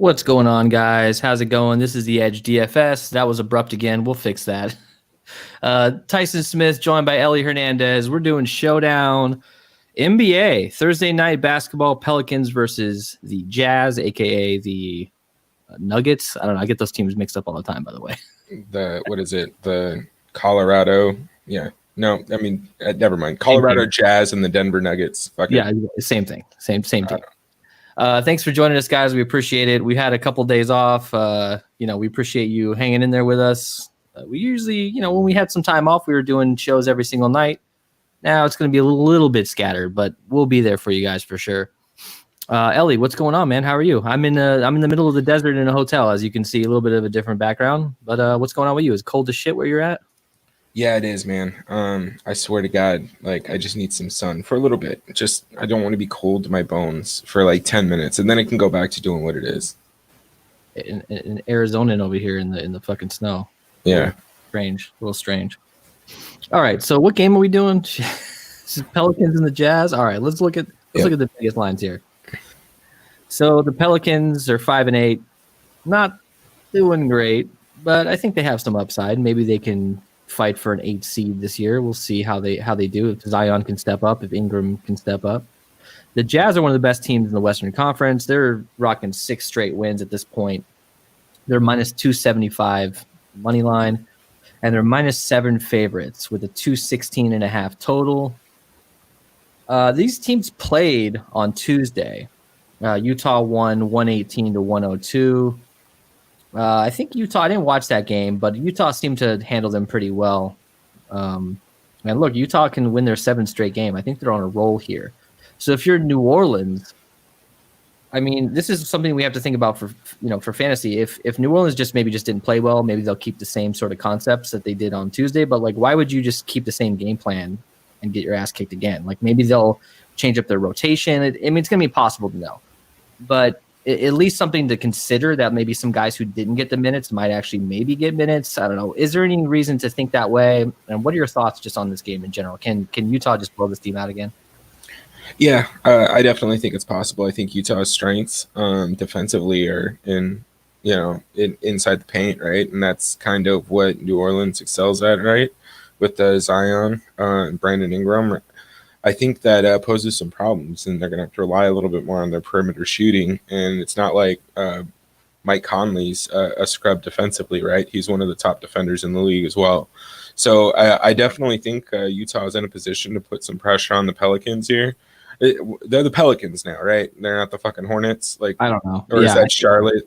What's going on, guys? How's it going? This is the Edge DFS. That was abrupt again. We'll fix that. Tyson Smith joined by Ellie Hernandez. We're doing Showdown NBA Thursday night basketball. Pelicans versus the Jazz, aka the Nuggets. I don't know. I get those teams mixed up all the time, by the way. What is it? The Colorado? Yeah. No, I mean, never mind. Colorado Jazz and the Denver Nuggets. Yeah, same thing. Same team. Thanks for joining us, guys. We appreciate it. We had a couple days off. We appreciate you hanging in there with us. We usually, when we had some time off, we were doing shows every single night. Now it's going to be a little bit scattered, but we'll be there for you guys for sure. Ellie, what's going on, man? How are you? I'm in the middle of the desert in a hotel, as you can see, a little bit of a different background. But what's going on with you? Is it cold as shit where you're at? Yeah, it is, man. I swear to God, I just need some sun for a little bit. I don't want to be cold to my bones for 10 minutes, and then it can go back to doing what it is. In Arizona over here in the fucking snow. Yeah. Strange, a little strange. All right, so what game are we doing? This is Pelicans and the Jazz. All right, let's look at the biggest lines here. So the Pelicans are 5-8, not doing great, but I think they have some upside. Maybe they can fight for an 8 seed this year. We'll see how they do. If Zion can step up, if Ingram can step up. The Jazz are one of the best teams in the Western Conference. They're rocking 6 straight wins at this point. They're minus 275 money line, and they're minus 7 favorites with a 216.5 total. These teams played on Tuesday. Utah won 118-102. I think Utah, I didn't watch that game, but Utah seemed to handle them pretty well. And look, Utah can win their 7th straight game. I think they're on a roll here. So if you're New Orleans, I mean, this is something we have to think about for fantasy. If New Orleans just didn't play well, maybe they'll keep the same sort of concepts that they did on Tuesday. But why would you just keep the same game plan and get your ass kicked again? Maybe they'll change up their rotation. It's going to be impossible to know. But at least something to consider, that maybe some guys who didn't get the minutes might actually maybe get minutes. I don't know. Is there any reason to think that way? And what are your thoughts just on this game in general? Can Utah just blow this team out again? Yeah, I definitely think it's possible. I think Utah's strengths defensively are inside the paint, right? And that's kind of what New Orleans excels at, right? With Zion and Brandon Ingram. I think that poses some problems, and they're going to have to rely a little bit more on their perimeter shooting. And it's not like Mike Conley's a scrub defensively, right? He's one of the top defenders in the league as well. So I definitely think Utah is in a position to put some pressure on the Pelicans here. They're the Pelicans now, right? They're not the fucking Hornets. I don't know. Or is that Charlotte?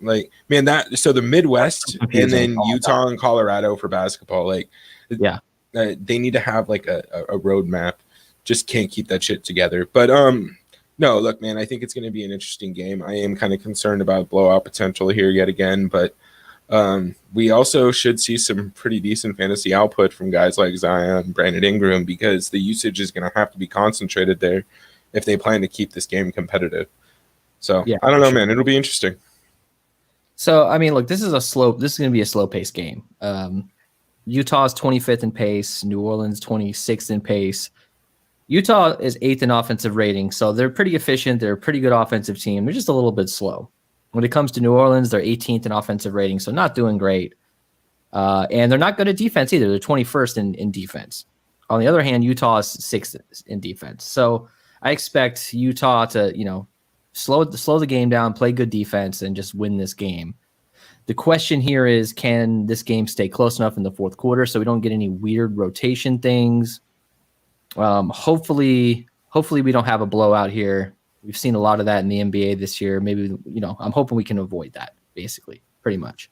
So the Midwest and then Utah and Colorado for basketball. They need to have a roadmap. Just can't keep that shit together. But no, look, man, I think it's going to be an interesting game. I am kind of concerned about blowout potential here yet again, but we also should see some pretty decent fantasy output from guys like Zion and Brandon Ingram, because the usage is going to have to be concentrated there if they plan to keep this game competitive. So I don't know, man. It'll be interesting. So, I mean, look, this is going to be a slow-paced game. Utah's 25th in pace. New Orleans 26th in pace. Utah is 8th in offensive rating, so they're pretty efficient. They're a pretty good offensive team. They're just a little bit slow. When it comes to New Orleans, they're 18th in offensive rating, so not doing great. And they're not good at defense either. They're 21st in defense. On the other hand, Utah is 6th in defense. So I expect Utah to, slow the game down, play good defense, and just win this game. The question here is, can this game stay close enough in the fourth quarter so we don't get any weird rotation things? Hopefully we don't have a blowout here. We've seen a lot of that in the NBA this year. Maybe, I'm hoping we can avoid that, basically, pretty much.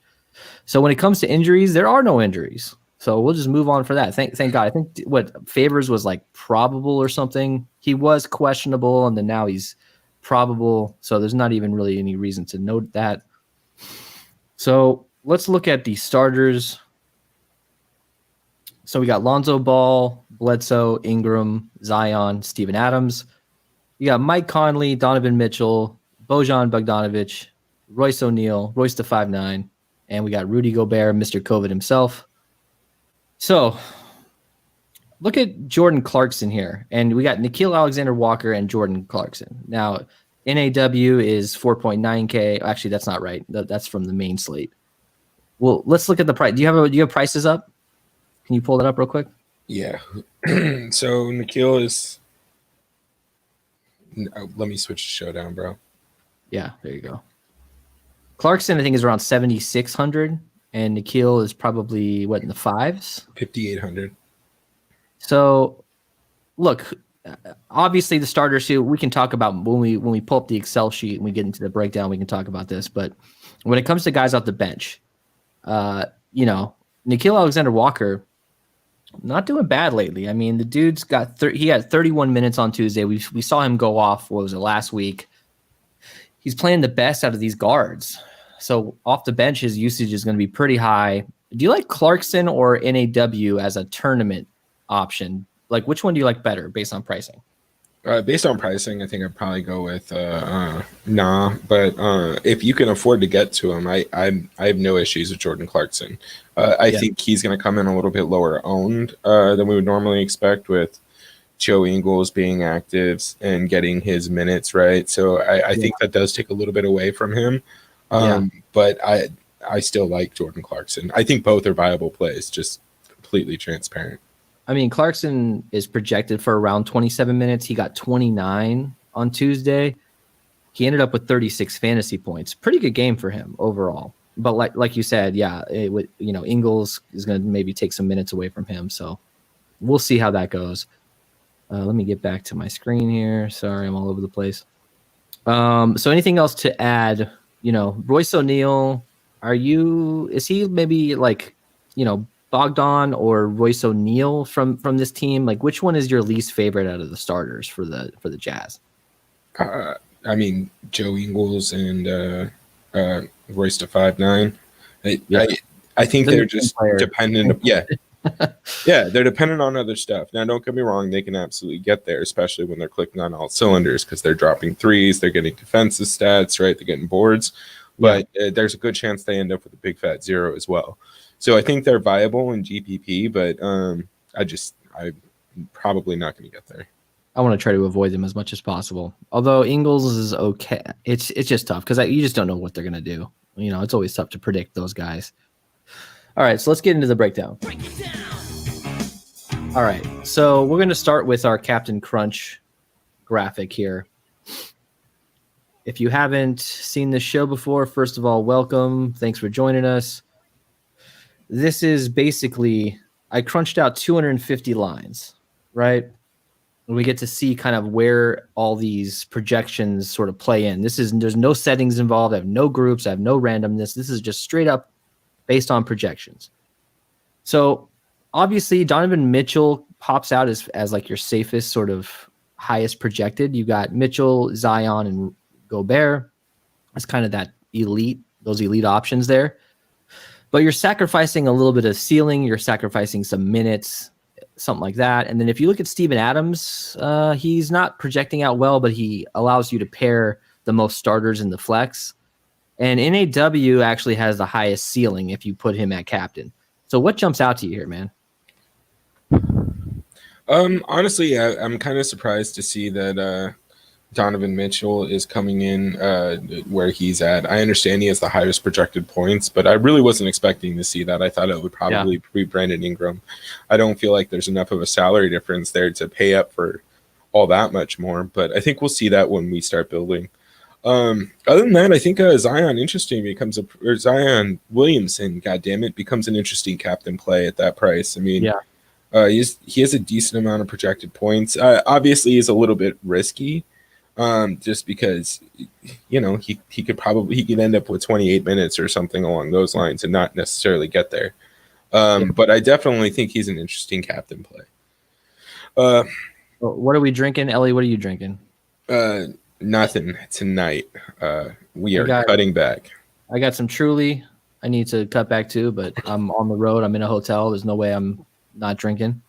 So when it comes to injuries, there are no injuries. So we'll just move on for that. Thank God. I think Favors was probable or something. He was questionable, and then now he's probable. So there's not even really any reason to note that. So let's look at the starters. So we got Lonzo Ball, Bledsoe, Ingram, Zion, Steven Adams. You got Mike Conley, Donovan Mitchell, Bojan Bogdanovic, Royce O'Neal, Royce the 5'9", and we got Rudy Gobert, Mr. COVID himself. So look at Jordan Clarkson here, and we got Nickeil Alexander-Walker and Jordan Clarkson. Now, NAW is 4.9K. Actually, that's not right. That's from the main slate. Well, let's look at the price. Do you have prices up? Can you pull that up real quick? Yeah. So Nikhil is. Let me switch to Showdown, bro. Yeah, there you go. Clarkson, I think, is around 7,600, and Nikhil is probably what in the fives, 5,800. So, look, obviously the starters here we can talk about when we pull up the Excel sheet and we get into the breakdown. We can talk about this, but when it comes to guys off the bench, Nikhil Alexander-Walker not doing bad lately. I mean, the dude's got he had 31 minutes on Tuesday. We saw him go off. What was it, last week? He's playing the best out of these guards. So off the bench, his usage is going to be pretty high. Do you like Clarkson or NAW as a tournament option? Like, which one do you like better based on pricing? Based on pricing, I think I'd probably go with Nah. But if you can afford to get to him, I have no issues with Jordan Clarkson. I think he's going to come in a little bit lower owned than we would normally expect, with Joe Ingles being active and getting his minutes right. So I think that does take a little bit away from him. But I still like Jordan Clarkson. I think both are viable plays, just completely transparent. I mean, Clarkson is projected for around 27 minutes. He got 29 on Tuesday. He ended up with 36 fantasy points. Pretty good game for him overall. But like you said, Ingles is going to maybe take some minutes away from him. So we'll see how that goes. Let me get back to my screen here. Sorry, I'm all over the place. So anything else to add? Royce O'Neal, is he maybe Bogdan or Royce O'Neal from this team? Like, which one is your least favorite out of the starters for the Jazz? I mean, Joe Ingles and Royce to 5'9". I think they're just dependent. Yeah. Yeah, they're dependent on other stuff. Now, don't get me wrong, they can absolutely get there, especially when they're clicking on all cylinders, because they're dropping threes, they're getting defensive stats, right? They're getting boards. But there's a good chance they end up with a big fat zero as well. So I think they're viable in GPP, but I'm probably not going to get there. I want to try to avoid them as much as possible. Although Ingles is okay, it's just tough because you just don't know what they're going to do. It's always tough to predict those guys. All right, so let's get into the breakdown. All right, so we're going to start with our Captain Crunch graphic here. If you haven't seen this show before, first of all, welcome. Thanks for joining us. This is basically, I crunched out 250 lines, right? And we get to see kind of where all these projections sort of play in. There's no settings involved. I have no groups. I have no randomness. This is just straight up based on projections. So obviously Donovan Mitchell pops out as like your safest sort of highest projected. You got Mitchell, Zion, and Gobert. It's kind of those elite options there. But you're sacrificing a little bit of ceiling. You're sacrificing some minutes, something like that. And then if you look at Steven Adams, he's not projecting out well, but he allows you to pair the most starters in the flex. And NAW actually has the highest ceiling if you put him at captain. So what jumps out to you here, man? Honestly, I'm kind of surprised to see that Donovan Mitchell is coming in where he's at. I understand he has the highest projected points, but I really wasn't expecting to see that. I thought it would probably be Brandon Ingram. I don't feel like there's enough of a salary difference there to pay up for all that much more, but I think we'll see that when we start building. Other than that, I think Zion Williamson, goddammit, becomes an interesting captain play at that price. I mean, he has a decent amount of projected points. Obviously, he's a little bit risky, just because he could end up with 28 minutes or something along those lines and not necessarily get there. But I definitely think he's an interesting captain play. What are we drinking, Ellie? What are you drinking? Nothing tonight. We are cutting back. I got some Truly. I need to cut back too, but I'm on the road. I'm in a hotel. There's no way I'm not drinking.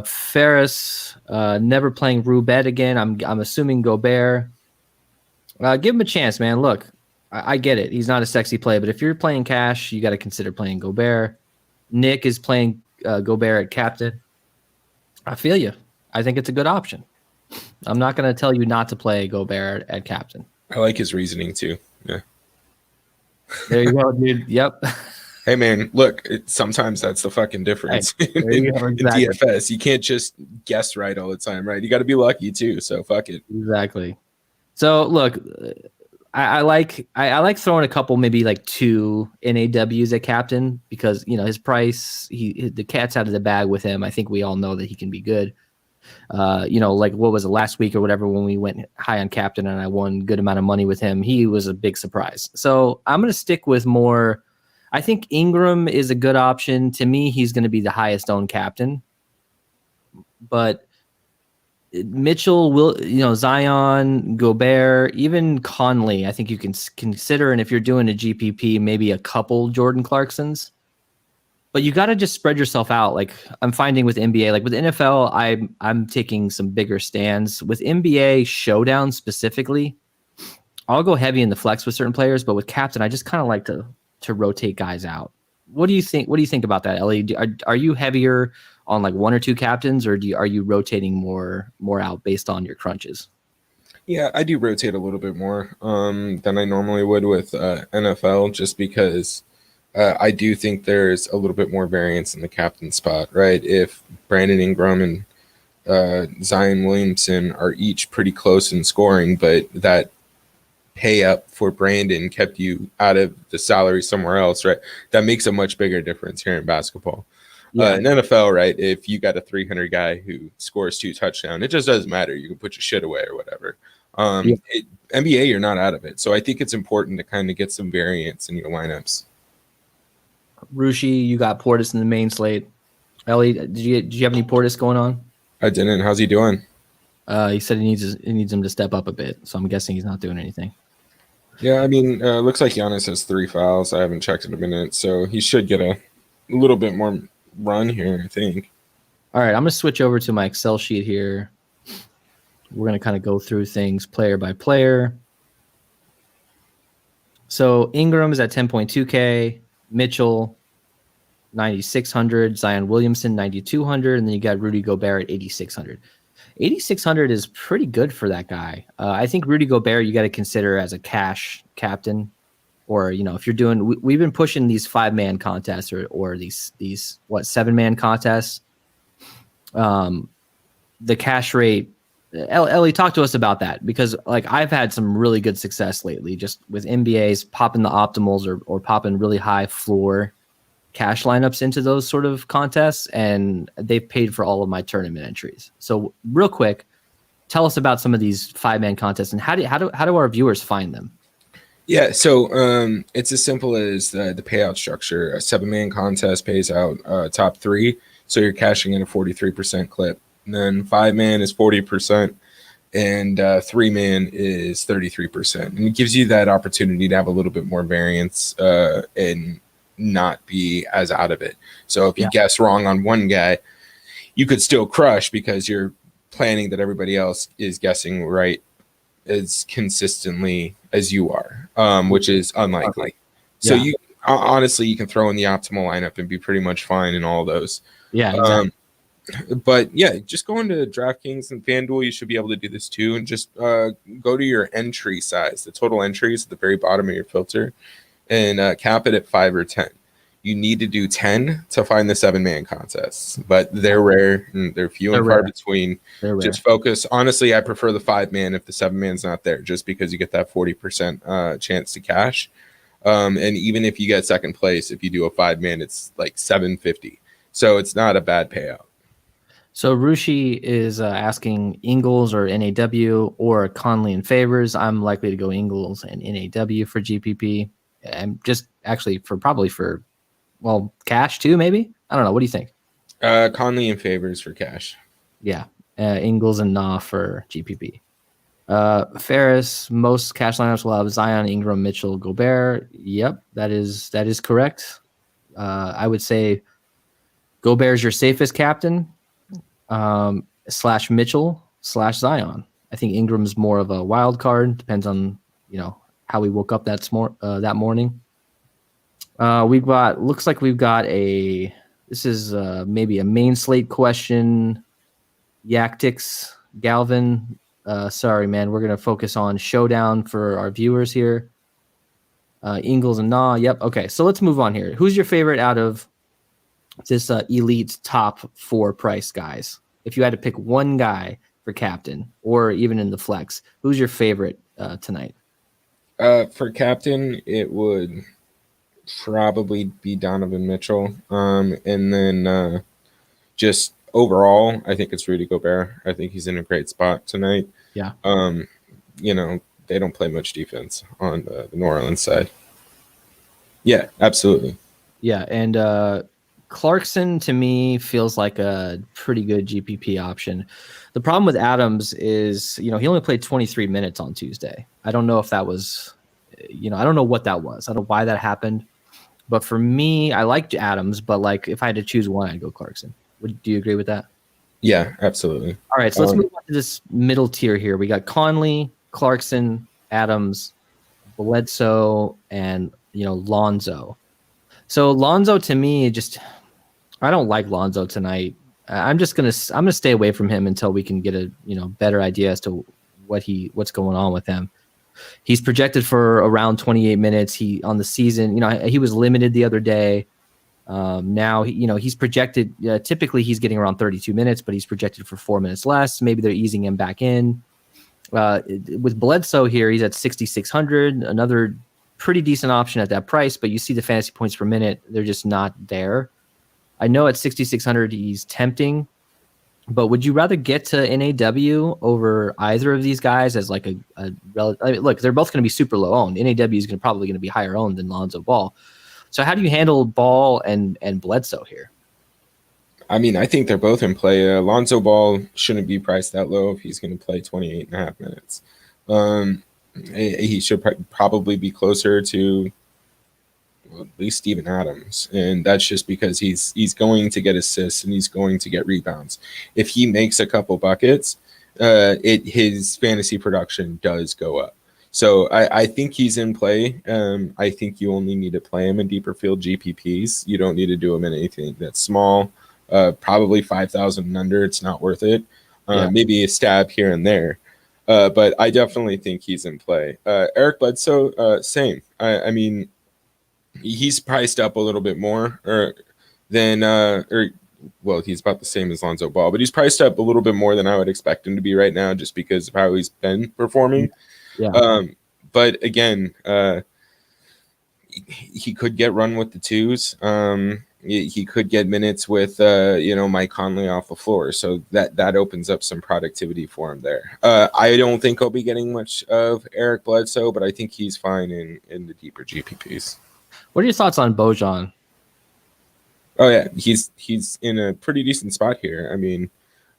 Ferris, never playing Roubet again. I'm assuming Gobert. Give him a chance, man. Look, I get it. He's not a sexy play, but if you're playing cash, you got to consider playing Gobert. Nick is playing Gobert at captain. I feel you. I think it's a good option. I'm not going to tell you not to play Gobert at captain. I like his reasoning too. Yeah. There you go, dude. Yep. Hey man, look, sometimes that's the fucking difference There you go, exactly. in DFS. You can't just guess right all the time, right? You got to be lucky too. So fuck it. Exactly. So look, I like throwing a couple, maybe like 2 NAWs at captain because his price, the cat's out of the bag with him. I think we all know that he can be good. Like what was it last week or whatever when we went high on captain and I won a good amount of money with him. He was a big surprise. So I'm going to stick with more. I think Ingram is a good option. To me, he's going to be the highest owned captain. But Mitchell, Zion, Gobert, even Conley, I think you can consider. And if you're doing a GPP, maybe a couple Jordan Clarksons. But you got to just spread yourself out. Like I'm finding with NBA, like with NFL, I'm taking some bigger stands. With NBA Showdown specifically, I'll go heavy in the flex with certain players. But with captain, I just kind of like to rotate guys out. What do you think? What do you think about that, Ellie? Are you heavier on like 1 or 2 captains, or are you rotating more out based on your crunches? Yeah, I do rotate a little bit more than I normally would with NFL, just because I do think there's a little bit more variance in the captain spot, right? If Brandon Ingram and Zion Williamson are each pretty close in scoring, but that pay up for Brandon kept you out of the salary somewhere else, right? That makes a much bigger difference here in basketball. Yeah. In NFL, right, if you got a 300 guy who scores 2 touchdowns, it just doesn't matter. You can put your shit away or whatever. NBA, you're not out of it. So I think it's important to kind of get some variance in your lineups. Rushi, you got Portis in the main slate. Ellie, did you have any Portis going on? I didn't. How's he doing? He said he needs him to step up a bit. So I'm guessing he's not doing anything. Yeah, I mean, looks like Giannis has 3 fouls. I haven't checked in a minute, so he should get a little bit more run here, I think. All right, I'm going to switch over to my Excel sheet here. We're going to kind of go through things player by player. So Ingram is at 10.2K, Mitchell 9,600, Zion Williamson 9,200, and then you got Rudy Gobert at 8,600. 8,600 is pretty good for that guy. I think Rudy Gobert you got to consider as a cash captain, or if you're doing. We've been pushing these 5-man contests or these 7-man contests. The cash rate. Ellie, talk to us about that because like I've had some really good success lately, just with NBAs popping the optimals or popping really high floor cash lineups into those sort of contests, and they've paid for all of my tournament entries. So real quick, tell us about some of these 5-man contests and how do our viewers find them? Yeah, so it's as simple as the payout structure. A 7-man contest pays out top 3, so you're cashing in a 43% clip. And then 5-man is 40%, and 3-man is 33%. And it gives you that opportunity to have a little bit more variance and not be as out of it. So if you guess wrong on one guy, you could still crush because you're planning that everybody else is guessing right as consistently as you are, which is unlikely. So you honestly, you can throw in the optimal lineup and be pretty much fine in all those. Yeah, exactly. But yeah, just go into DraftKings and FanDuel. You should be able to do this too, and just go to your entry size, the total entries at the very bottom of your filter, and cap it at 5 or 10. You need to do 10 to find the 7-man contests, but they're rare and they're few and far between. Just focus. Honestly, I prefer the 5-man if the 7-man's not there, just because you get that 40% chance to cash. And even if you get second place, if you do a 5-man, it's like $750. So it's not a bad payout. So Rushi is asking Ingles or NAW or Conley and Favors. I'm likely to go Ingles and NAW for GPP. And just actually for cash too, maybe? I don't know. What do you think? Conley and Favors for cash. Yeah. Ingles and Na for GPP. Ferris, most cash lineups will have Zion, Ingram, Mitchell, Gobert. Yep, that is correct. I would say Gobert is your safest captain. / Mitchell / Zion. I think Ingram's more of a wild card. Depends on how we woke up that morning. Looks like we've got this is maybe a main slate question. Yactix Galvin, sorry, man. We're going to focus on Showdown for our viewers here. Ingles and Nah. Yep. Okay. So let's move on here. Who's your favorite out of this elite top 4 price guys? If you had to pick one guy for captain or even in the flex, who's your favorite tonight? For captain, it would probably be Donovan Mitchell. And then just overall, I think it's Rudy Gobert. I think he's in a great spot tonight. Yeah. They don't play much defense on the New Orleans side. Yeah, absolutely. Yeah, and Clarkson to me feels like a pretty good GPP option. The problem with Adams is, he only played 23 minutes on Tuesday. I don't know if that was, I don't know what that was. I don't know why that happened. But for me, I liked Adams, but like if I had to choose one, I'd go Clarkson. Do you agree with that? Yeah, absolutely. All right, so let's move on to this middle tier here. We got Conley, Clarkson, Adams, Bledsoe, and Lonzo. So Lonzo to me, I don't like Lonzo tonight. I'm gonna stay away from him until we can get a better idea as to what's going on with him. He's projected for around 28 minutes. On the season, he was limited the other day. Now he's projected. Typically, he's getting around 32 minutes, but he's projected for 4 minutes less. Maybe they're easing him back in. With Bledsoe here, he's at 6,600. Another pretty decent option at that price, but you see the fantasy points per minute; they're just not there. I know at 6,600 he's tempting, but would you rather get to NAW over either of these guys as like a relative? Look, they're both going to be super low owned. NAW is probably going to be higher owned than Lonzo Ball. So how do you handle Ball and Bledsoe here? I mean, I think they're both in play. Lonzo Ball shouldn't be priced that low if he's going to play 28 and a half minutes. He should probably be closer to at least Steven Adams, and that's just because he's going to get assists and he's going to get rebounds. If he makes a couple buckets, his fantasy production does go up. So I think he's in play. I think you only need to play him in deeper field GPPs. You don't need to do him in anything that's small. Probably 5,000 and under. It's not worth it. Maybe a stab here and there. But I definitely think he's in play. Eric Bledsoe, same. I mean, he's priced up a little bit more he's about the same as Lonzo Ball, but he's priced up a little bit more than I would expect him to be right now just because of how he's been performing. Yeah. But again, he could get run with the twos. He could get minutes with Mike Conley off the floor, so that opens up some productivity for him there. I don't think I'll be getting much of Eric Bledsoe, but I think he's fine in the deeper GPPs. What are your thoughts on Bojan? Oh yeah, he's in a pretty decent spot here. I mean,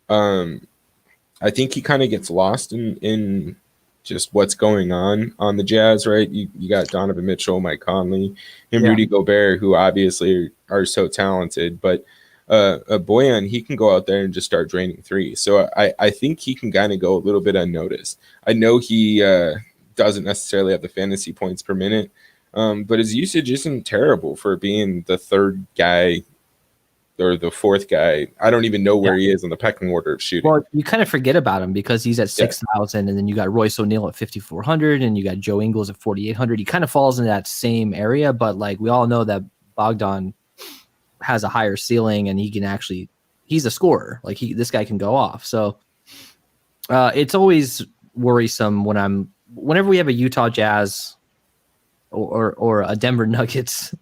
I think he kind of gets lost in just what's going on the Jazz, right? You got Donovan Mitchell, Mike Conley, and Rudy Gobert, who obviously are so talented, but Bojan, he can go out there and just start draining threes. So I think he can kind of go a little bit unnoticed. I know he doesn't necessarily have the fantasy points per minute, but his usage isn't terrible for being the third guy or the fourth guy. I don't even know where he is on the pecking order of shooting. Well, you kind of forget about him because he's at 6,000, and then you got Royce O'Neal at 5,400, and you got Joe Ingles at 4,800. He kind of falls in that same area, but like we all know that Bogdan has a higher ceiling, and he's a scorer. Like this guy can go off. So it's always worrisome whenever we have a Utah Jazz or a Denver Nuggets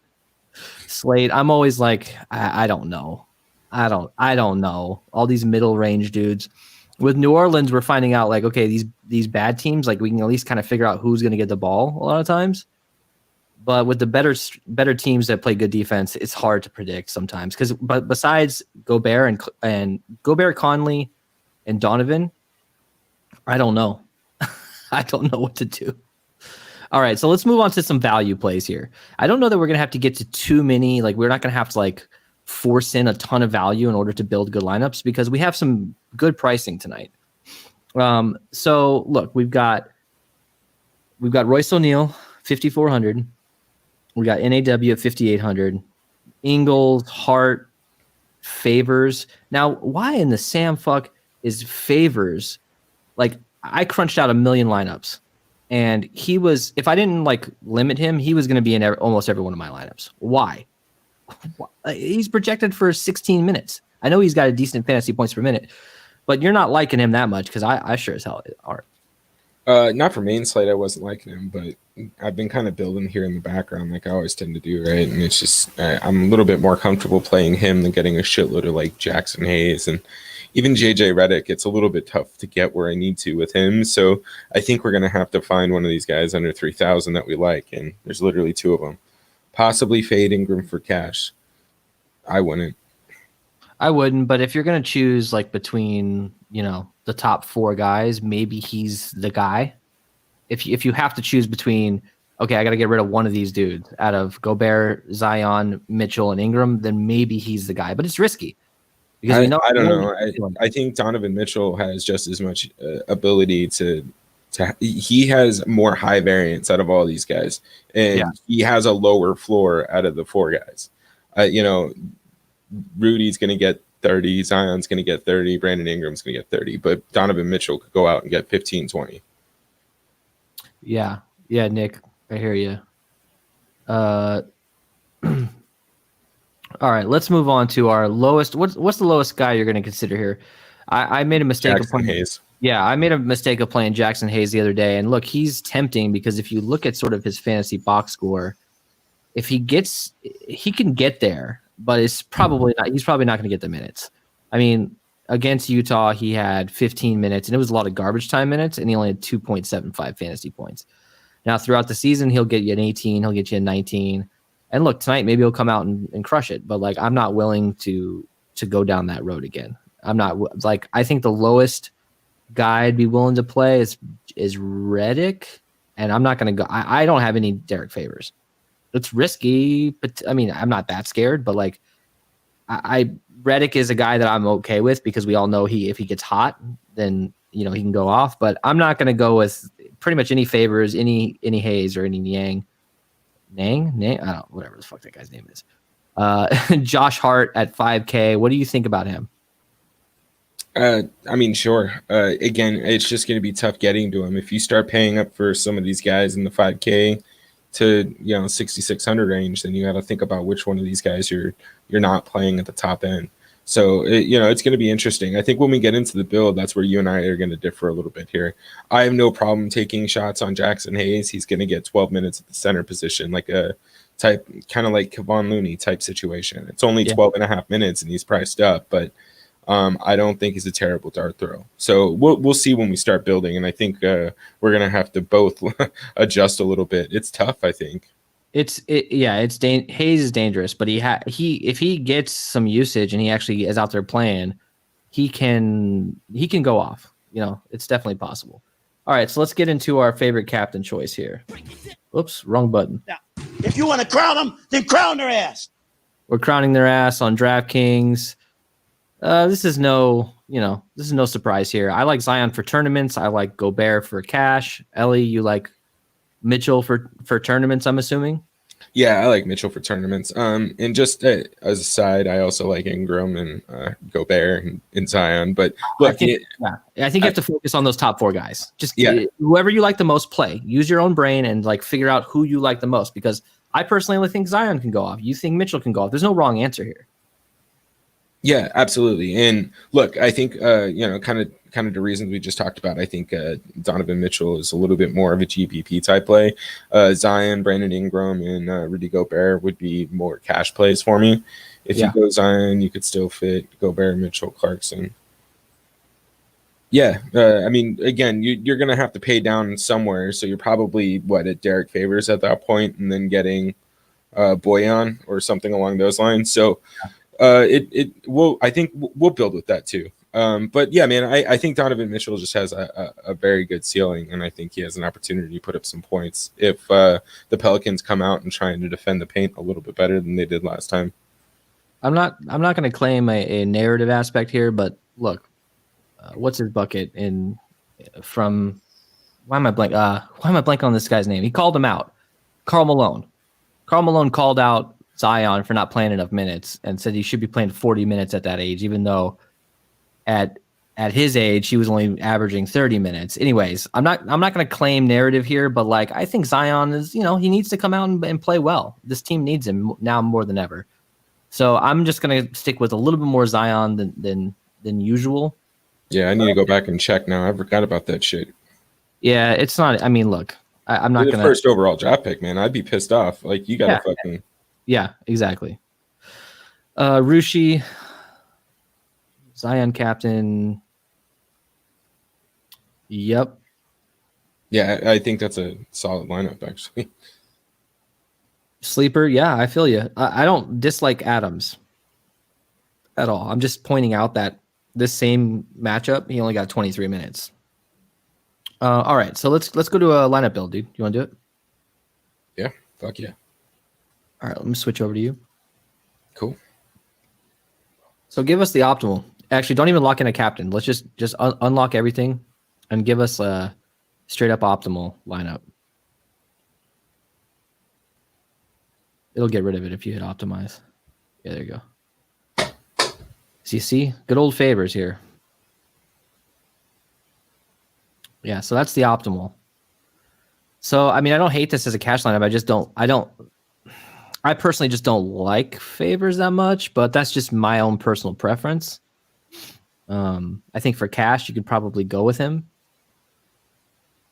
slate. I'm always like, I don't know. I don't know. All these middle range dudes. With New Orleans, we're finding out like, okay, these bad teams, like we can at least kind of figure out who's going to get the ball a lot of times. But with the better teams that play good defense, it's hard to predict sometimes. But besides Gobert and Gobert, Conley, and Donovan, I don't know. I don't know what to do. All right, so let's move on to some value plays here. I don't know that we're going to have to get to too many. Like, we're not going to have to like force in a ton of value in order to build good lineups because we have some good pricing tonight. So look, we've got Royce O'Neal, 5,400. We got NAW at 5,800. Ingles, Hart, Favors. Now, why in the Sam fuck is favors. Like I crunched out 1 million lineups, and he was, if I didn't like limit him, he was going to be in almost every one of my lineups. Why? He's projected for 16 minutes. I know he's got a decent fantasy points per minute, but you're not liking him that much because I sure as hell aren't. Not for main slate, I wasn't liking him, but I've been kind of building here in the background like I always tend to do, right? And it's just I'm a little bit more comfortable playing him than getting a shitload of like Jackson Hayes and even JJ Redick. It's a little bit tough to get where I need to with him. So I think we're going to have to find one of these guys under 3,000 that we like, and there's literally 2 of them. Possibly fade Ingram for cash. I wouldn't, but if you're going to choose like between, the top 4 guys, maybe he's the guy. If you have to choose between, okay, I got to get rid of one of these dudes out of Gobert, Zion, Mitchell, and Ingram, then maybe he's the guy. But it's risky because I don't know. I think Donovan Mitchell has just as much ability to. He has more high variance out of all these guys, and he has a lower floor out of the 4 guys. Rudy's going to get 30, Zion's going to get 30, Brandon Ingram's going to get 30, but Donovan Mitchell could go out and get 15, 20. Yeah, Nick, I hear you. All right, let's move on to our lowest. What's the lowest guy you're going to consider here? I made a mistake Jackson of playing Hayes. Yeah, I made a mistake of playing Jackson Hayes the other day, and look, he's tempting because if you look at sort of his fantasy box score, if he can get there, but it's probably not. He's probably not going to get the minutes. I mean, against Utah, he had 15 minutes, and it was a lot of garbage time minutes, and he only had 2.75 fantasy points. Now, throughout the season, he'll get you an 18, he'll get you a 19, and look, tonight maybe he'll come out and crush it. But like, I'm not willing to go down that road again. I'm not like I think the lowest guy I'd be willing to play is Redick, and I'm not going to go. I don't have any Derek Favors. It's risky, but I mean, I'm not that scared. But like, Redick is a guy that I'm okay with because we all know if he gets hot, then he can go off. But I'm not going to go with pretty much any Favors, any Hayes or any Nang. I don't know, whatever the fuck that guy's name is. Josh Hart at 5K. What do you think about him? I mean, sure. Again, it's just going to be tough getting to him. If you start paying up for some of these guys in the 5K to 6,600 range, then you got to think about which one of these guys you're not playing at the top end. So it's going to be interesting. I think when we get into the build, that's where you and I are going to differ a little bit here. I have no problem taking shots on Jackson Hayes. He's going to get 12 minutes at the center position, like a type, kind of like Kevon Looney type situation. It's only 12 and a half minutes, and he's priced up, but I don't think he's a terrible dart throw. So we'll see when we start building, and I think we're going to have to both adjust a little bit. It's tough, I think. Hayes is dangerous, but if he gets some usage and he actually is out there playing, he can go off. It's definitely possible. All right, so let's get into our favorite captain choice here. Oops, wrong button. Now, if you want to crown them, then crown their ass. We're crowning their ass on DraftKings. This is no surprise here. I like Zion for tournaments. I like Gobert for cash. Ellie, you like Mitchell for tournaments, I'm assuming? Yeah, I like Mitchell for tournaments. And just as a side, I also like Ingram and Gobert and Zion. But look, I think you have to focus on those top 4 guys. Just whoever you like the most, play. Use your own brain and like figure out who you like the most. Because I personally only think Zion can go off. You think Mitchell can go off. There's no wrong answer here. Yeah, absolutely. And look, I think kind of the reasons we just talked about. I think Donovan Mitchell is a little bit more of a GPP type play. Zion, Brandon Ingram, and Rudy Gobert would be more cash plays for me. If you go Zion, you could still fit Gobert, Mitchell, Clarkson. Yeah, I mean, again, you're going to have to pay down somewhere, so you're probably at Derek Favors at that point, and then getting Boyan or something along those lines. So. I think we'll build with that too. But yeah, man, I think Donovan Mitchell just has a very good ceiling, and I think he has an opportunity to put up some points if the Pelicans come out and trying to defend the paint a little bit better than they did last time. I'm not going to claim a narrative aspect here, but look, what's his bucket from? Why am I blank on this guy's name? He called him out. Karl Malone. Karl Malone called out Zion for not playing enough minutes and said he should be playing 40 minutes at that age, even though at at his age, he was only averaging 30 minutes. Anyways, I'm not going to claim narrative here, but like I think Zion is, he needs to come out and play well. This team needs him now more than ever. So I'm just going to stick with a little bit more Zion than usual. Yeah, I need to go back and check now. I forgot about that shit. Yeah, it's not. I mean, look, I'm not going to. First overall draft pick, man. I'd be pissed off. Like, you got to fucking. Yeah, exactly. Rushi, Zion captain. Yep. Yeah, I think that's a solid lineup, actually. Sleeper, yeah, I feel you. I don't dislike Adams at all. I'm just pointing out that this same matchup, he only got 23 minutes. All right, so let's go to a lineup build, dude. You want to do it? Yeah, fuck yeah. All right, let me switch over to you. Cool. So give us the optimal. Actually, don't even lock in a captain. Let's just unlock everything and give us a straight up optimal lineup. It'll get rid of it if you hit optimize. Yeah, there you go. So you see, good old favors here. Yeah, so that's the optimal. So, I mean, I don't hate this as a cash lineup. I personally just don't like favors that much, but that's just my own personal preference. I think for cash, you could probably go with him.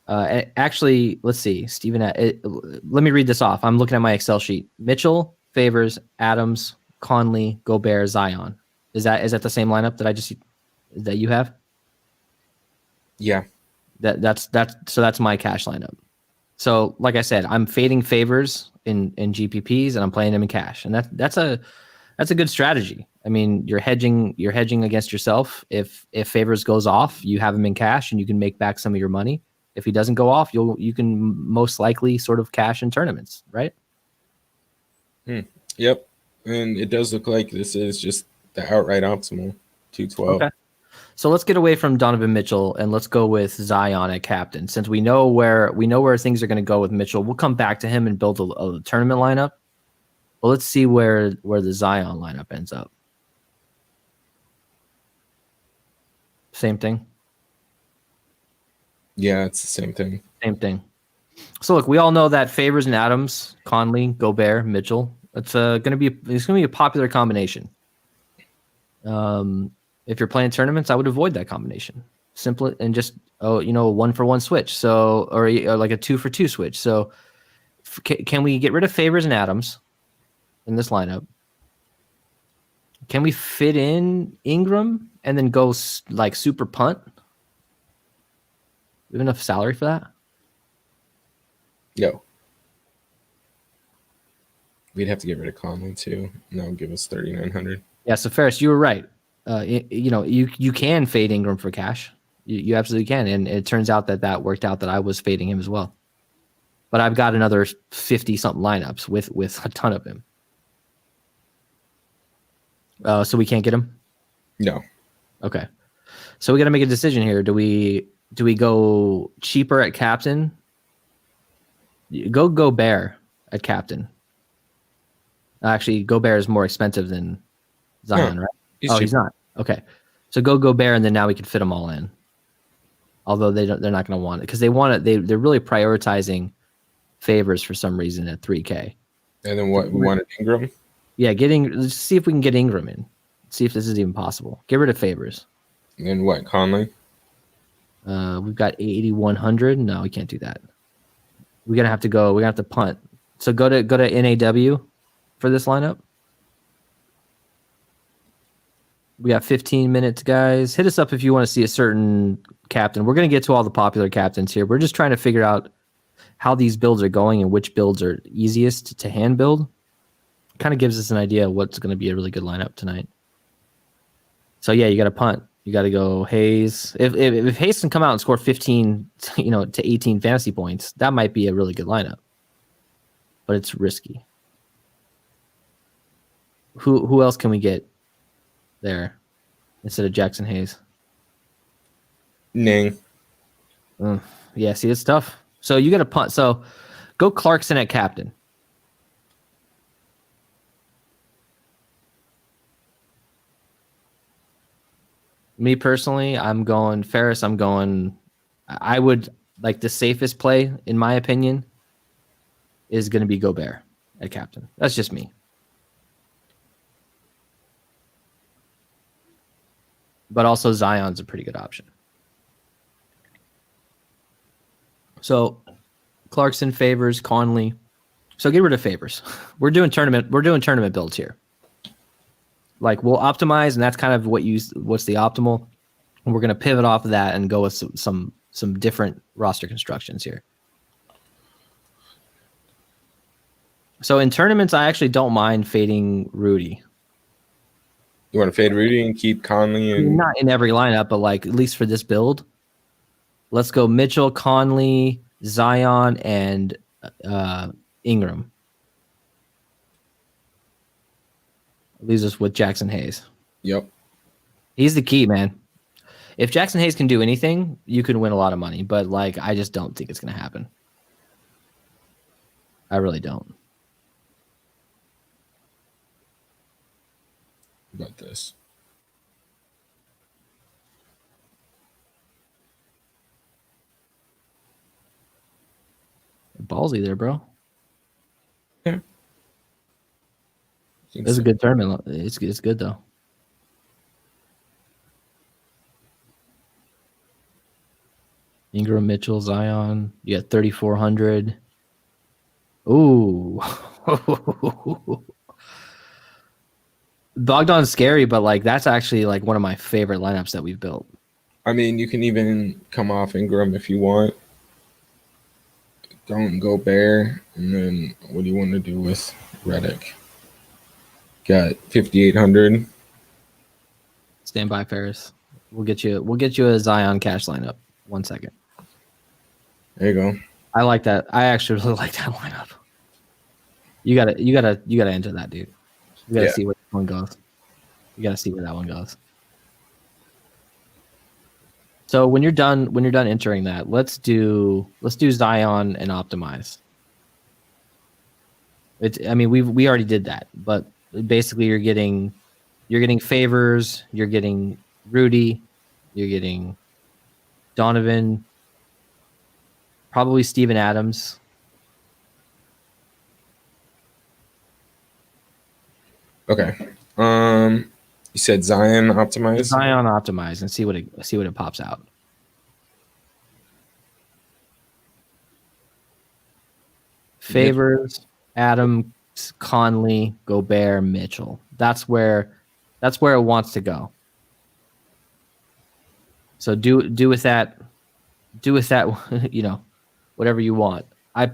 Actually, let's see. Steven, let me read this off. I'm looking at my Excel sheet. Mitchell, Favors, Adams, Conley, Gobert, Zion. Is that the same lineup that you have? Yeah. That's my cash lineup. So, like I said, I'm fading Favors in GPPs and I'm playing them in cash, and that's a good strategy. I mean, you're hedging against yourself. If Favors goes off, you have him in cash and you can make back some of your money. If he doesn't go off, you can most likely sort of cash in tournaments, right? Yep. And it does look like this is just the outright optimal 212. Okay. So let's get away from Donovan Mitchell and let's go with Zion at captain. Since we know where things are going to go with Mitchell, we'll come back to him and build a tournament lineup. Well, let's see where the Zion lineup ends up. Same thing. Yeah, it's the same thing. Same thing. So look, we all know that Favors and Adams, Conley, Gobert, Mitchell. It's gonna be a popular combination. If you're playing tournaments, I would avoid that combination. Simple and just a 1-for-1 switch. So or like a 2-for-2 switch. So can we get rid of Favors and Adams in this lineup? Can we fit in Ingram and then go like super punt? We have enough salary for that? Yo. We'd have to get rid of Conley too. And that would give us 3,900. Yeah, so Ferris, you were right. You can fade Ingram for cash. You absolutely can. And it turns out that worked out that I was fading him as well. But I've got another 50-something lineups with a ton of him. So we can't get him? No. Okay. So we got to make a decision here. Do we go cheaper at captain? Go Gobert at captain. Actually, Gobert is more expensive than Zion, right? He's not. Okay. So go Gobert, and then now we can fit them all in. Although they're not going to want it because they want it. They're really prioritizing Favors for some reason at 3K. And then what? We wanted Ingram. Yeah, let's see if we can get Ingram in. See if this is even possible. Get rid of Favors. And then what? Conley. We've got 8,100. No, we can't do that. We're gonna have to punt. So go to NAW for this lineup. We got 15 minutes, guys. Hit us up if you want to see a certain captain. We're going to get to all the popular captains here. We're just trying to figure out how these builds are going and which builds are easiest to hand build. Kind of gives us an idea of what's going to be a really good lineup tonight. So, yeah, you got to punt. You got to go Hayes. If Hayes can come out and score 15 to 18 fantasy points, that might be a really good lineup. But it's risky. Who else can we get there instead of Jackson Hayes? Ning. Yeah, see, it's tough. So you got to punt. So go Clarkson at captain. Me personally, I'm going Ferris. I would like the safest play, in my opinion, is going to be Gobert at captain. That's just me. But also Zion's a pretty good option. So Clarkson, Favors, Conley. So get rid of Favors. We're doing tournament builds here. Like we'll optimize, and that's kind of what's the optimal. And we're going to pivot off of that and go with some different roster constructions here. So in tournaments, I actually don't mind fading Rudy. You want to fade Rudy and keep Conley and not in every lineup, but like at least for this build, let's go Mitchell, Conley, Zion, and Ingram. Leaves us with Jackson Hayes. Yep. He's the key, man. If Jackson Hayes can do anything, you can win a lot of money. But like, I just don't think it's going to happen. I really don't. About this. Ballsy there, bro. Yeah. It's a good tournament. It's good though. Ingram, Mitchell, Zion. You got 3,400. Ooh. Bogdan's scary, but like that's actually like one of my favorite lineups that we've built. I mean, you can even come off Ingram if you want. Don't go Bear, and then what do you want to do with Redick? Got 5,800. Stand by, Ferris. We'll get you a Zion cash lineup. 1 second. There you go. I like that. I actually really like that lineup. You gotta enter that, dude. You gotta see where that one goes. You gotta see where that one goes. So when you're done entering that, let's do Zion and optimize. We already did that, but basically you're getting Favors, you're getting Rudy, you're getting Donovan, probably Steven Adams. Okay. You said Zion optimize? Zion optimize and see what it pops out. Favors, Adams, Conley, Gobert, Mitchell. That's where it wants to go. So do with that, whatever you want. I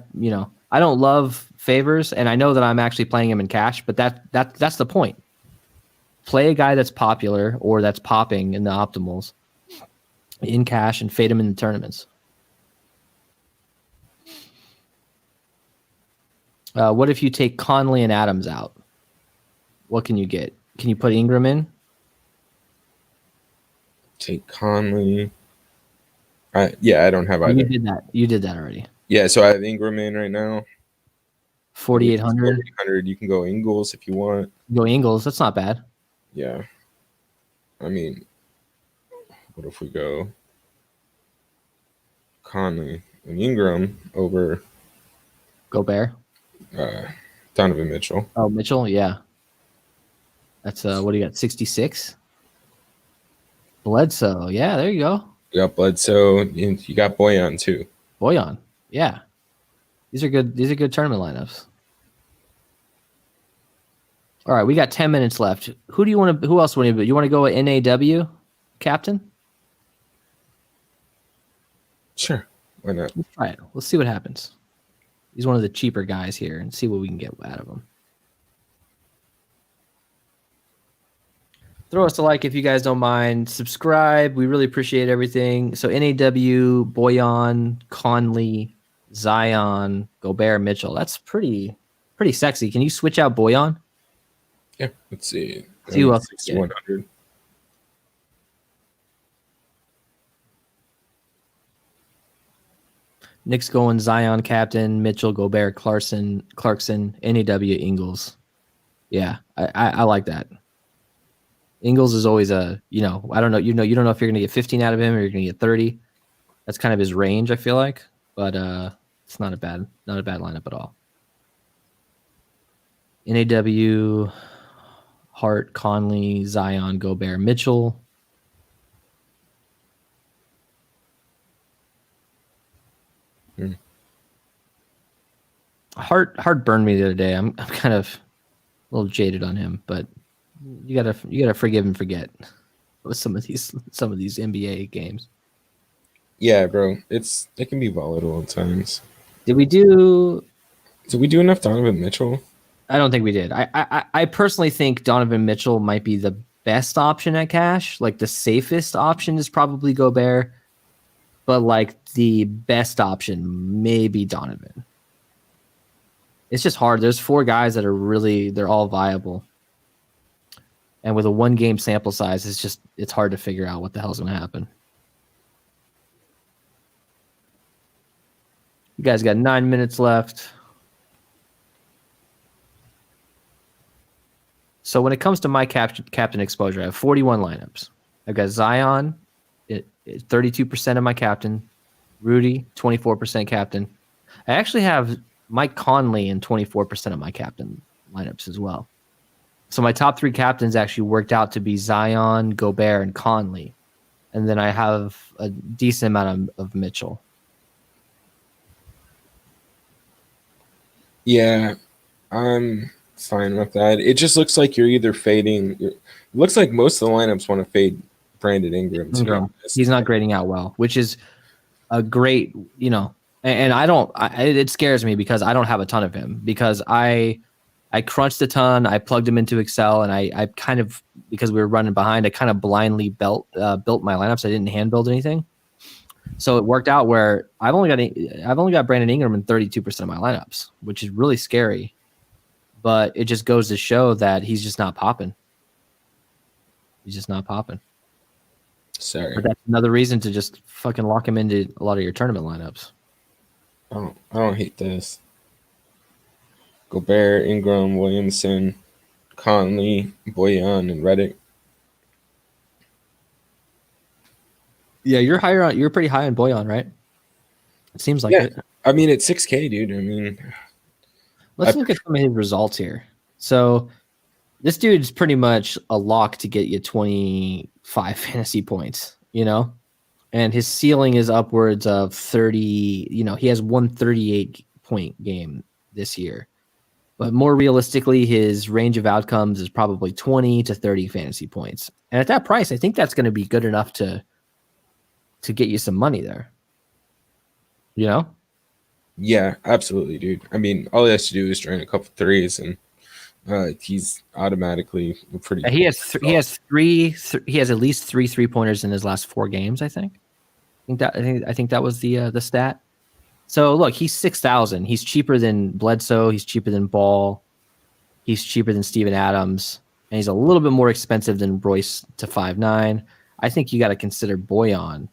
don't love Favors, and I know that I'm actually playing him in cash, but that's the point. Play a guy that's popular or that's popping in the optimals in cash and fade him in the tournaments. What if you take Conley and Adams out? What can you get? Can you put Ingram in? Take Conley. I don't have either. You did that already. Yeah, so I have Ingram in right now. 4,800. 4,800. You can go Ingles if you want. Go Ingles. That's not bad. Yeah. I mean, what if we go Conley and Ingram over Gobert? Donovan Mitchell. Oh, Mitchell, yeah. That's what do you got? 66. Bledsoe, yeah, there you go. You got Bledsoe. You got Boyan too. Boyan, yeah. These are good tournament lineups. All right, we got 10 minutes left. Who else want to? You want to go with NAW captain? Sure, why not? Let's try it. Let's see what happens. He's one of the cheaper guys here, and see what we can get out of him. Throw us a like if you guys don't mind. Subscribe. We really appreciate everything. So NAW, Boyan, Conley, Zion, Gobert, Mitchell. That's pretty sexy. Can you switch out Boyan? Yeah, let's see. See who else. 6,100. Nick's going Zion captain, Mitchell, Gobert, Clarkson, NAW, Ingles. Yeah, I like that. Ingles is always I don't know. You don't know if you're going to get 15 out of him or you're going to get 30. That's kind of his range, I feel like. But it's not a bad lineup at all. NAW, Hart, Conley, Zion, Gobert, Mitchell. Hart burned me the other day. I'm kind of a little jaded on him, but you gotta forgive and forget with some of these NBA games. Yeah, bro. It can be volatile at times. Did we do enough Donovan Mitchell? I don't think we did. I personally think Donovan Mitchell might be the best option at cash. Like the safest option is probably Gobert, but like the best option maybe Donovan. It's just hard. There's 4 guys that they're all viable. And with a 1-game sample size, it's hard to figure out what the hell's going to happen. You guys got 9 minutes left. So when it comes to my captain exposure, I have 41 lineups. I've got Zion, 32% of my captain. Rudy, 24% captain. I actually have Mike Conley in 24% of my captain lineups as well. So my top 3 captains actually worked out to be Zion, Gobert, and Conley. And then I have a decent amount of Mitchell. Yeah, I'm fine with that. It just looks like you're either fading. It looks like most of the lineups want to fade Brandon Ingram. He's not grading out well, which is a great, and it scares me because I don't have a ton of him because I crunched a ton. I plugged him into Excel and I kind of, because we were running behind, I kind of blindly built my lineups. I didn't hand build anything. So it worked out where I've only got Brandon Ingram in 32% of my lineups, which is really scary. But it just goes to show that he's just not popping. Sorry. But that's another reason to just fucking lock him into a lot of your tournament lineups. I don't hate this. Gobert, Ingram, Williamson, Conley, Boyan, and Redick. Yeah, you're pretty high on Boyan, right? It seems like it. I mean, it's 6K, dude. I mean, let's look at some of his results here. So this dude's pretty much a lock to get you 25 fantasy points, and his ceiling is upwards of 30. He has 138 point game this year, but more realistically, his range of outcomes is probably 20 to 30 fantasy points. And at that price, I think that's going to be good enough to get you some money there. Yeah, absolutely, dude. I mean, all he has to do is drain a couple threes, and he's automatically pretty. He has at least 3 3-pointers in his last 4 games. I think that was the stat. So look, he's 6,000. He's cheaper than Bledsoe. He's cheaper than Ball. He's cheaper than Steven Adams, and he's a little bit more expensive than Royce to 5'9". I think you got to consider Boyan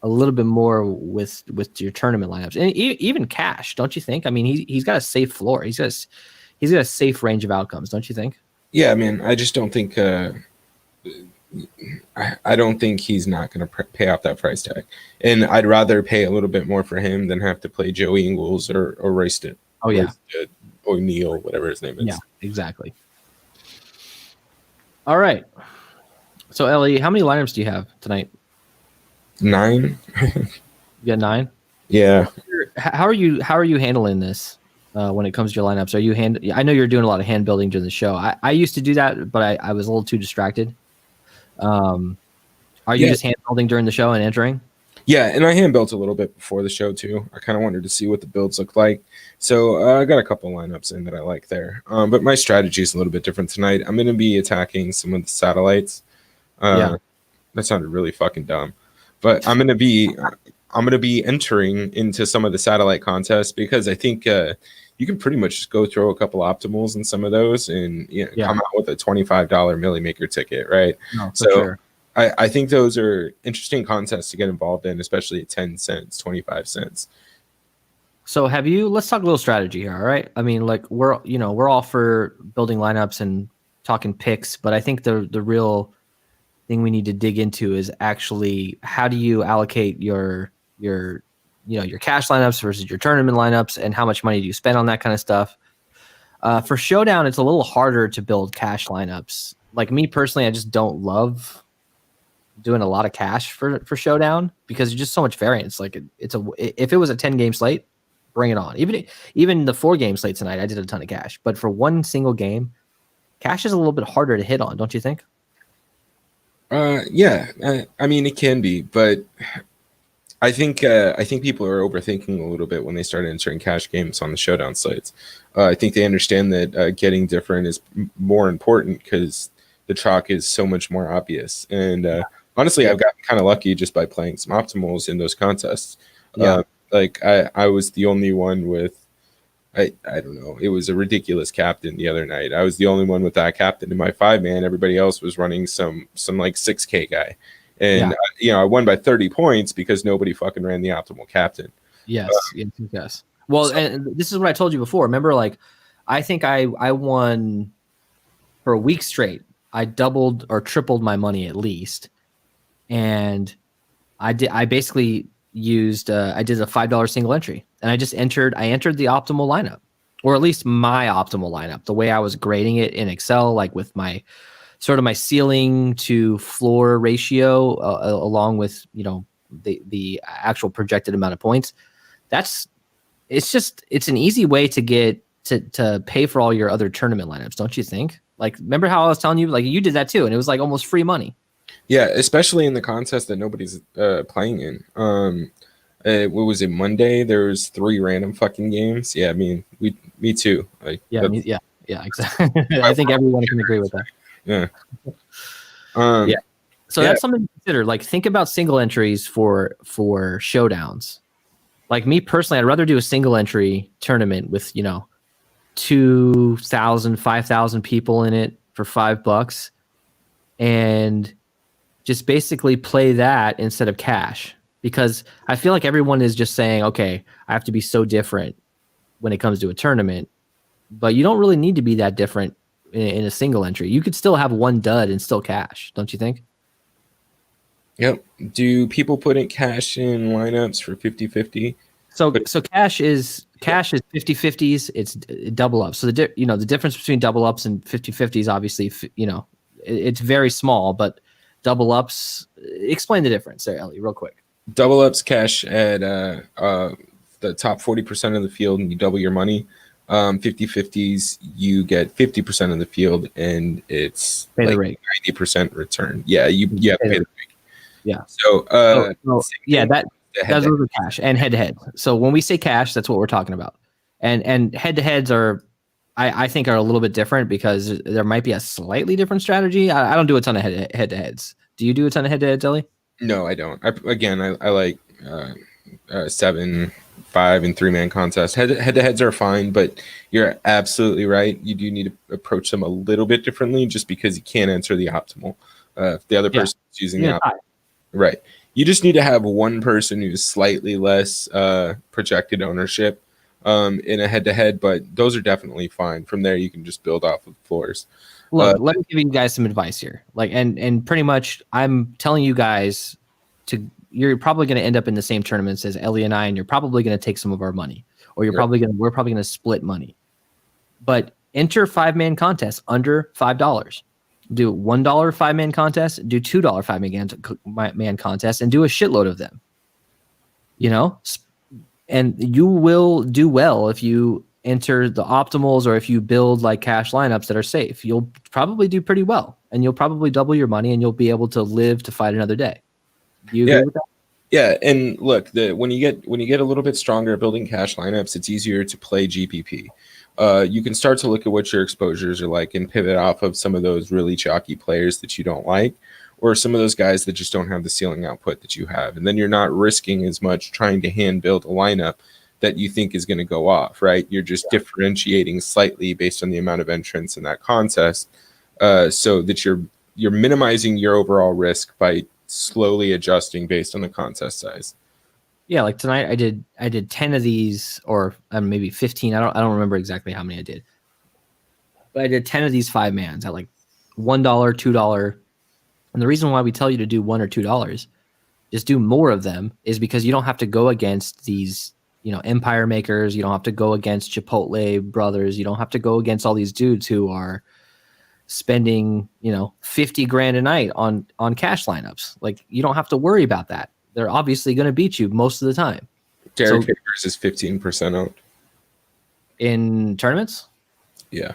a little bit more with your tournament lineups, and even cash, don't you think? I mean, he's got a safe floor. He's got a safe range of outcomes, don't you think? Yeah, I mean, I just don't think. I don't think he's not going to pay off that price tag, and I'd rather pay a little bit more for him than have to play Joey Ingles or Royce. Oh yeah, O'Neal, whatever his name is. Yeah, exactly. All right. So Ellie, how many lineups do you have tonight? 9. You got 9? Yeah. How are you handling this when it comes to your lineups? I know you're doing a lot of hand building during the show. I used to do that, but I was a little too distracted. Are you just hand building during the show and entering? Yeah, and I hand built a little bit before the show too. I kind of wanted to see what the builds look like. So I got a couple lineups in that I like there. But my strategy is a little bit different tonight. I'm going to be attacking some of the satellites. That sounded really fucking dumb. But I'm gonna be entering into some of the satellite contests because I think you can pretty much just go throw a couple optimals in some of those and come out with a $25 Millie Maker ticket, right? No, so sure. I think those are interesting contests to get involved in, especially at 10 cents, 25 cents. So let's talk a little strategy here, all right? I mean, like we're all for building lineups and talking picks, but I think the real thing we need to dig into is actually how do you allocate your cash lineups versus your tournament lineups, and how much money do you spend on that kind of stuff. For Showdown, it's a little harder to build cash lineups. Like me personally, I just don't love doing a lot of cash for Showdown because there's just so much variance. Like if it was a 10-game slate, bring it on. Even the 4-game slate tonight, I did a ton of cash. But for one single game, cash is a little bit harder to hit on, don't you think? Yeah. I mean, it can be, but I think people are overthinking a little bit when they start entering cash games on the Showdown slates. I think they understand that getting different is more important because the chalk is so much more obvious. And honestly, I've gotten kind of lucky just by playing some optimals in those contests. Yeah. Like I was the only one with, I don't know, it was a ridiculous captain the other night. I was the only one with that captain in my 5-man. Everybody else was running some like 6K guy. And I won by 30 points because nobody fucking ran the optimal captain. Yes. Well, and this is what I told you before. Remember, like, I think I won for a week straight. I doubled or tripled my money at least, and I basically used I did a $5 single entry, and I entered the optimal lineup, or at least my optimal lineup, the way I was grading it in Excel, like with my sort of my ceiling to floor ratio, along with the actual projected amount of points. It's an easy way to get to pay for all your other tournament lineups, don't you think? Like, remember how I was telling you, like, you did that too, and it was like almost free money. Yeah, especially in the contest that nobody's playing in. What was it, Monday? There was 3 random fucking games. Yeah, I mean, me too. Like, yeah, exactly. I think everyone can agree with that. Yeah. Yeah. So that's something to consider. Like, think about single entries for showdowns. Like me personally, I'd rather do a single entry tournament with 2,000, 5,000 people in it for $5, and just basically play that instead of cash, because I feel like everyone is just saying, okay, I have to be so different when it comes to a tournament, but you don't really need to be that different in a single entry. You could still have one dud and still cash, don't you think? Yep. Do people put in cash in lineups for 50-50? So cash is 50-50s. It's double ups. So the difference between double ups and 50-50s, obviously, it's very small, but double ups. Explain the difference there, Ellie, real quick. Double ups cash at the top 40% of the field, and you double your money. 50-50s, you get 50% of the field, and it's pay like the rate. 90% return. Yeah, you have to pay the rate. Yeah. So that's over cash and head to head. So when we say cash, that's what we're talking about. And head to heads are, I think, are a little bit different because there might be a slightly different strategy. I don't do a ton of head to heads. Do you do a ton of head to heads, Ellie? No, I don't. I like 7, 5, and 3-man contests. Head to heads are fine, but you're absolutely right. You do need to approach them a little bit differently, just because you can't enter the optimal. If the other person is using the optimal, right? You just need to have one person who's slightly less projected ownership in a head-to-head, but those are definitely fine. From there, you can just build off of floors. Look, let me give you guys some advice here. Like, and pretty much, I'm telling you guys you're probably going to end up in the same tournaments as Ellie and I, and you're probably going to take some of our money, or we're probably going to split money. But enter 5-man contests under $5. Do $1 5-man contest, do $2 5-man contest, and do a shitload of them. And you will do well if you enter the optimals, or if you build like cash lineups that are safe. You'll probably do pretty well, and you'll probably double your money, and you'll be able to live to fight another day. Do you agree with that? Yeah, and look, when you get a little bit stronger at building cash lineups, it's easier to play GPP. You can start to look at what your exposures are like and pivot off of some of those really chalky players that you don't like, or some of those guys that just don't have the ceiling output that you have. And then you're not risking as much trying to hand build a lineup that you think is going to go off, right? You're just differentiating slightly based on the amount of entrants in that contest, so that you're minimizing your overall risk by slowly adjusting based on the contest size. Yeah, like tonight I did 10 of these, or maybe 15. I don't remember exactly how many I did, but I did 10 of these 5-mans at like $1, $2. And the reason why we tell you to do $1 or $2, just do more of them, is because you don't have to go against these, empire makers. You don't have to go against Chipotle brothers. You don't have to go against all these dudes who are spending, $50,000 a night on cash lineups. Like, you don't have to worry about that. They're obviously going to beat you most of the time. Derek Favors is 15% owned in tournaments. Yeah.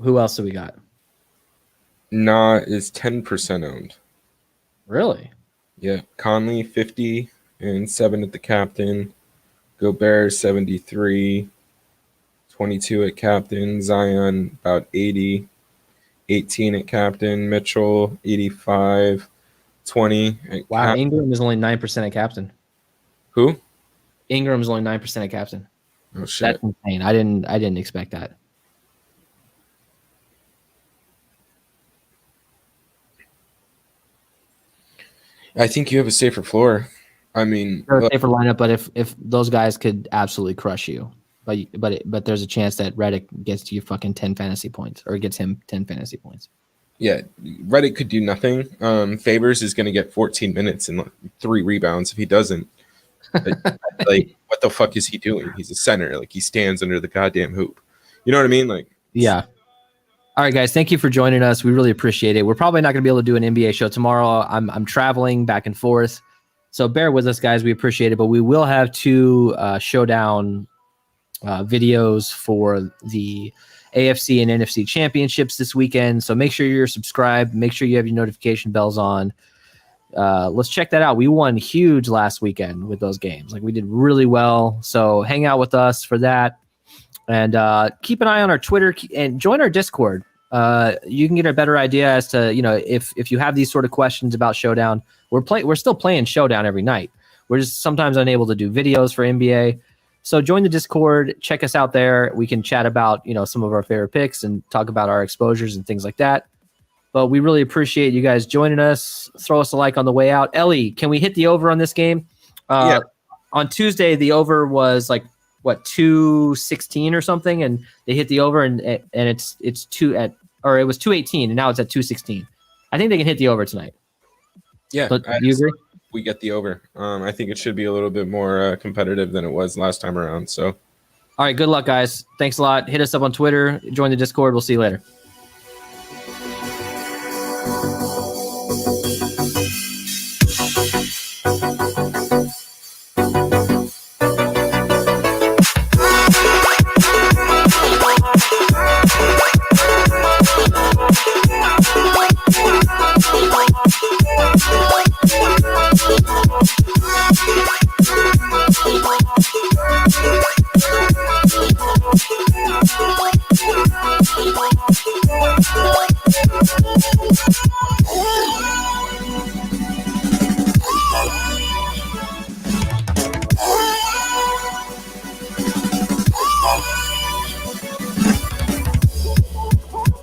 Who else do we got? Nah is 10% owned. Really? Yeah. Conley 50 and 7 at the captain. Gobert 73, 22 at captain. Zion about 80, 18 at captain. Mitchell 85, 20 at wow. Ingram is only 9% at captain. Who? Ingram is only 9% at captain. Oh shit. That's insane. I didn't expect that. I think you have a safer floor. I mean, a safer lineup, but if those guys could absolutely crush you, but there's a chance that Redick gets you fucking 10 fantasy points, or gets him 10 fantasy points. Yeah, Redick could do nothing. Favors is going to get 14 minutes and 3 rebounds if he doesn't. Like, what the fuck is he doing? He's a center. Like, he stands under the goddamn hoop. You know what I mean? Like, yeah. All right, guys, thank you for joining us. We really appreciate it. We're probably not going to be able to do an NBA show tomorrow. I'm traveling back and forth, so bear with us, guys. We appreciate it, but we will have 2 showdown videos for the AFC and NFC championships this weekend. So make sure you're subscribed. Make sure you have your notification bells on. Let's check that out. We won huge last weekend with those games. Like, we did really well. So hang out with us for that. And keep an eye on our Twitter and join our Discord. You can get a better idea as to, if you have these sort of questions about Showdown. We're still playing Showdown every night. We're just sometimes unable to do videos for NBA. So join the Discord, check us out there. We can chat about, some of our favorite picks and talk about our exposures and things like that. But we really appreciate you guys joining us. Throw us a like on the way out. Ellie, can we hit the over on this game? Yeah. On Tuesday, the over was like, 216 or something, and they hit the over, and it was 218, and now it's at 216. I think they can hit the over tonight. Yeah, do you agree? We get the over. I think it should be a little bit more competitive than it was last time around. So, all right, good luck, guys. Thanks a lot. Hit us up on Twitter. Join the Discord. We'll see you later. We'll be right back.